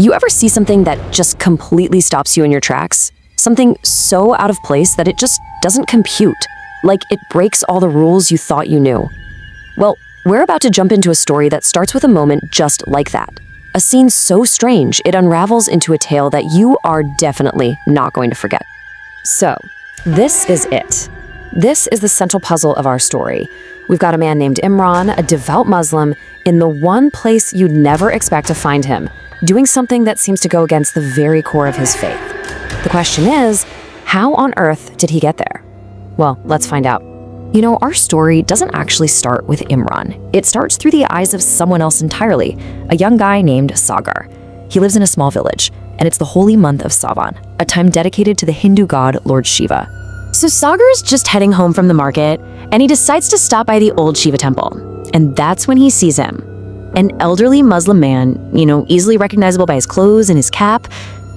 You ever see something that just completely stops you in your tracks? Something so out of place that it just doesn't compute, like it breaks all the rules you thought you knew. Well, we're about to jump into a story that starts with a moment just like that. A scene so strange it unravels into a tale that you are definitely not going to forget. So, this is it. This is the central puzzle of our story. We've got a man named Imran, a devout Muslim, in the one place you'd never expect to find him, doing something that seems to go against the very core of his faith. The question is, how on earth did he get there? Well, let's find out. You know, our story doesn't actually start with Imran. It starts through the eyes of someone else entirely, a young guy named Sagar. He lives in a small village, and it's the holy month of Savan, a time dedicated to the Hindu god Lord Shiva. So Sagar is just heading home from the market, and he decides to stop by the old Shiva Temple. And that's when he sees him. An elderly Muslim man, easily recognizable by his clothes and his cap,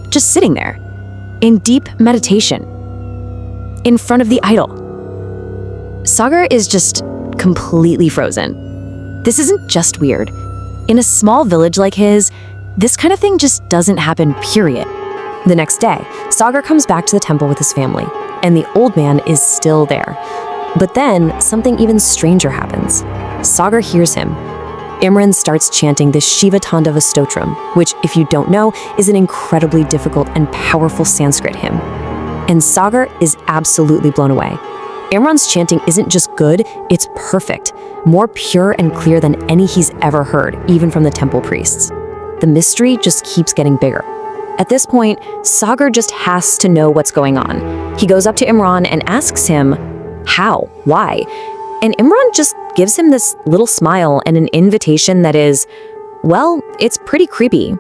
just sitting there, in deep meditation, in front of the idol. Sagar is just completely frozen. This isn't just weird. In a small village like his, this kind of thing just doesn't happen, period. The next day, Sagar comes back to the temple with his family, and the old man is still there. But then, something even stranger happens. Sagar hears him. Imran starts chanting the Shiva Tandav Stotram, which, if you don't know, is an incredibly difficult and powerful Sanskrit hymn. And Sagar is absolutely blown away. Imran's chanting isn't just good, it's perfect, more pure and clear than any he's ever heard, even from the temple priests. The mystery just keeps getting bigger. At this point, Sagar just has to know what's going on. He goes up to Imran and asks him, how? Why? And Imran just gives him this little smile and an invitation that is, well, it's pretty creepy.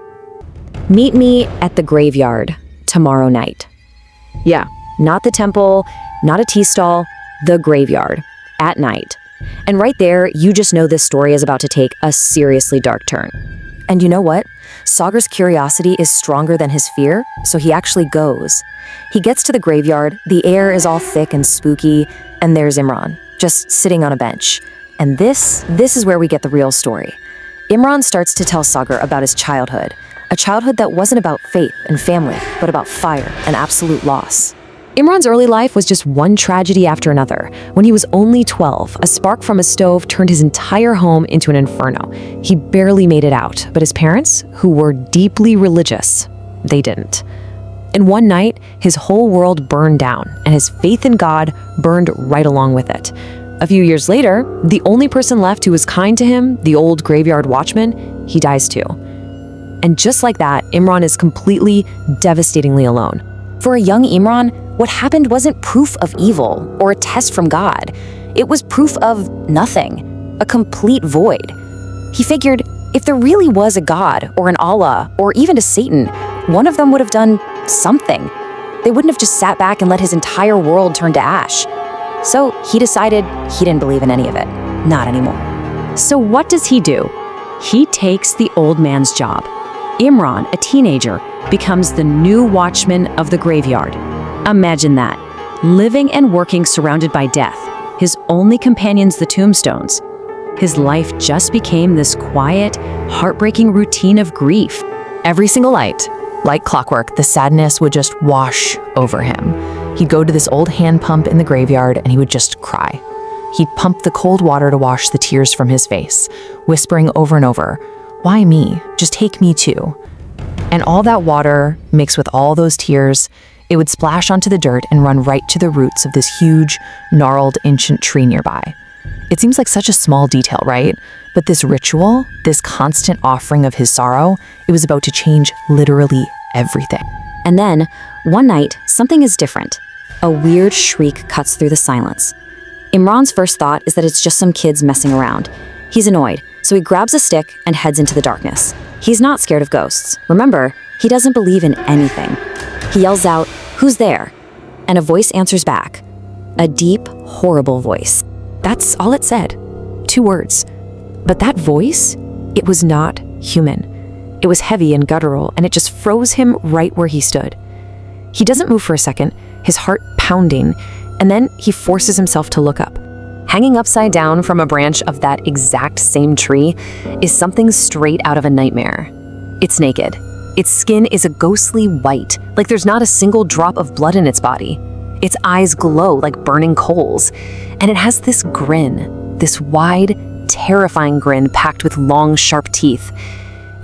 Meet me at the graveyard tomorrow night. Yeah, not the temple, not a tea stall, the graveyard, at night. And right there, you just know this story is about to take a seriously dark turn. And you know what? Sagar's curiosity is stronger than his fear, so he actually goes. He gets to the graveyard, the air is all thick and spooky, and there's Imran, just sitting on a bench. And this is where we get the real story. Imran starts to tell Sagar about his childhood, a childhood that wasn't about faith and family, but about fire and absolute loss. Imran's early life was just one tragedy after another. When he was only 12, a spark from a stove turned his entire home into an inferno. He barely made it out, but his parents, who were deeply religious, they didn't. And one night, his whole world burned down, and his faith in God burned right along with it. A few years later, the only person left who was kind to him, the old graveyard watchman, he dies too. And just like that, Imran is completely, devastatingly alone. For a young Imran, what happened wasn't proof of evil or a test from God. It was proof of nothing, a complete void. He figured if there really was a God or an Allah or even a Satan, one of them would have done something. They wouldn't have just sat back and let his entire world turn to ash. So he decided he didn't believe in any of it. Not anymore. So what does he do? He takes the old man's job. Imran, a teenager, becomes the new watchman of the graveyard. Imagine that, living and working surrounded by death, his only companions the tombstones. His life just became this quiet, heartbreaking routine of grief. Every single night, like clockwork, the sadness would just wash over him. He'd go to this old hand pump in the graveyard and he would just cry. He'd pump the cold water to wash the tears from his face, whispering over and over, "Why me? Just take me too." And all that water, mixed with all those tears, it would splash onto the dirt and run right to the roots of this huge, gnarled, ancient tree nearby. It seems like such a small detail, right? But this ritual, this constant offering of his sorrow, it was about to change literally everything. And then, one night, something is different. A weird shriek cuts through the silence. Imran's first thought is that it's just some kids messing around. He's annoyed, so he grabs a stick and heads into the darkness. He's not scared of ghosts. Remember, he doesn't believe in anything. He yells out, "Who's there?" And a voice answers back. A deep, horrible voice. That's all it said. 2 words. But that voice, it was not human. It was heavy and guttural, and it just froze him right where he stood. He doesn't move for a second, his heart pounding, and then he forces himself to look up. Hanging upside down from a branch of that exact same tree is something straight out of a nightmare. It's naked. Its skin is a ghostly white, like there's not a single drop of blood in its body. Its eyes glow like burning coals, and it has this grin, this wide, terrifying grin packed with long, sharp teeth.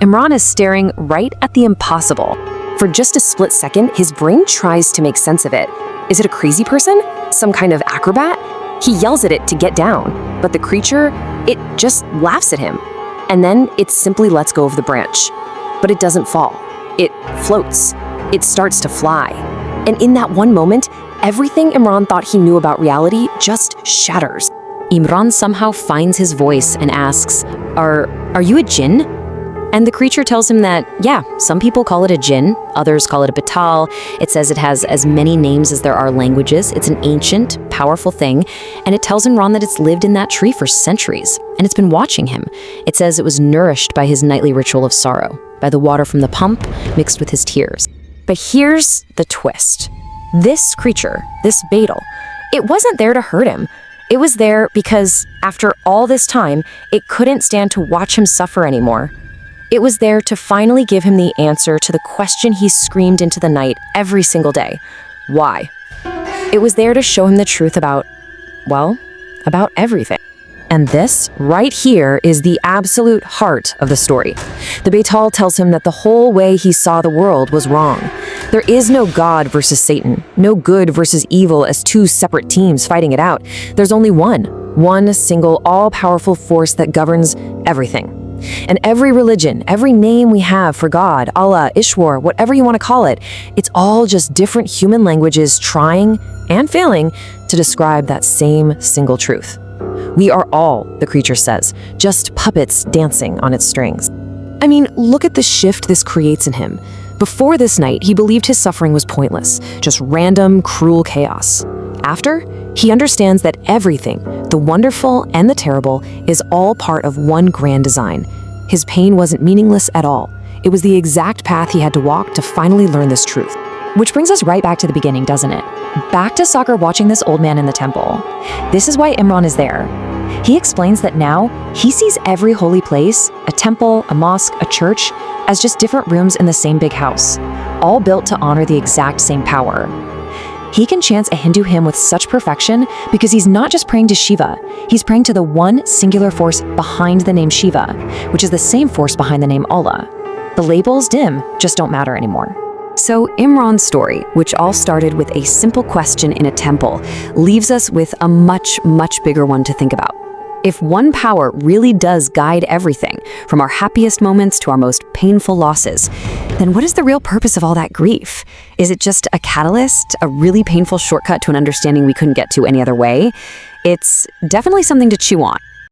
Imran is staring right at the impossible. For just a split second, his brain tries to make sense of it. Is it a crazy person? Some kind of acrobat? He yells at it to get down, but the creature, it just laughs at him. And then it simply lets go of the branch. But it doesn't fall. It floats. It starts to fly. And in that one moment, everything Imran thought he knew about reality just shatters. Imran somehow finds his voice and asks, Are you a Jinn? And the creature tells him that, yeah, some people call it a Jinn, others call it a Batal. It says it has as many names as there are languages. It's an ancient, powerful thing. And it tells Imran that it's lived in that tree for centuries. And it's been watching him. It says it was nourished by his nightly ritual of sorrow, by the water from the pump mixed with his tears. But here's the twist. This creature, this Badal, it wasn't there to hurt him. It was there because, after all this time, it couldn't stand to watch him suffer anymore. It was there to finally give him the answer to the question he screamed into the night every single day. Why? It was there to show him the truth about, well, about everything. And this, right here, is the absolute heart of the story. The Batal tells him that the whole way he saw the world was wrong. There is no God versus Satan, no good versus evil as two separate teams fighting it out. There's only one single, all-powerful force that governs everything. And every religion, every name we have for God, Allah, Ishwar, whatever you want to call it, it's all just different human languages trying and failing to describe that same single truth. We are all, the creature says, just puppets dancing on its strings. I mean, look at the shift this creates in him. Before this night, he believed his suffering was pointless, just random, cruel chaos. After, he understands that everything, the wonderful and the terrible, is all part of one grand design. His pain wasn't meaningless at all. It was the exact path he had to walk to finally learn this truth. Which brings us right back to the beginning, doesn't it? Back to Sagar watching this old man in the temple. This is why Imran is there. He explains that now he sees every holy place, a temple, a mosque, a church, as just different rooms in the same big house, all built to honor the exact same power. He can chant a Hindu hymn with such perfection because he's not just praying to Shiva, he's praying to the one singular force behind the name Shiva, which is the same force behind the name Allah. The labels dim just don't matter anymore. So Imran's story, which all started with a simple question in a temple, leaves us with a much, much bigger one to think about. If one power really does guide everything, from our happiest moments to our most painful losses, then what is the real purpose of all that grief? Is it just a catalyst, a really painful shortcut to an understanding we couldn't get to any other way? It's definitely something to chew on.